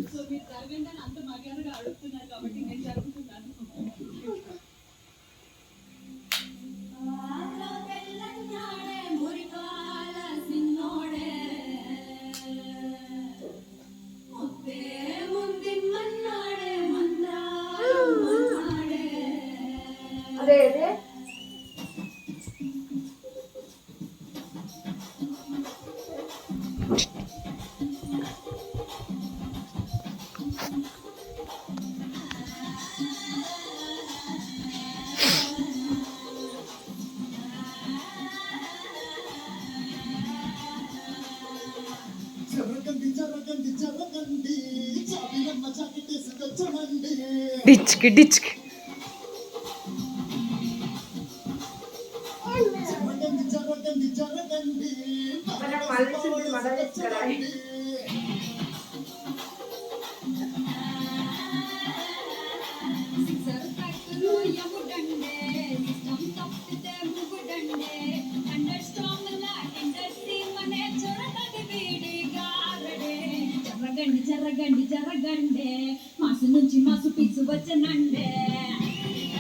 So మీరు జరగండి అని అంత మర్యాదగా అడుగుతున్నారు కాబట్టి నేను జరుగుతున్నాను. అదే అదే డిచ్కి డిచ్కి మనం మళ్ళీ మదర్ ఇచ్చారా జరగండి జరగండి మాసు నుంచి మాసు పిసు వచ్చనండే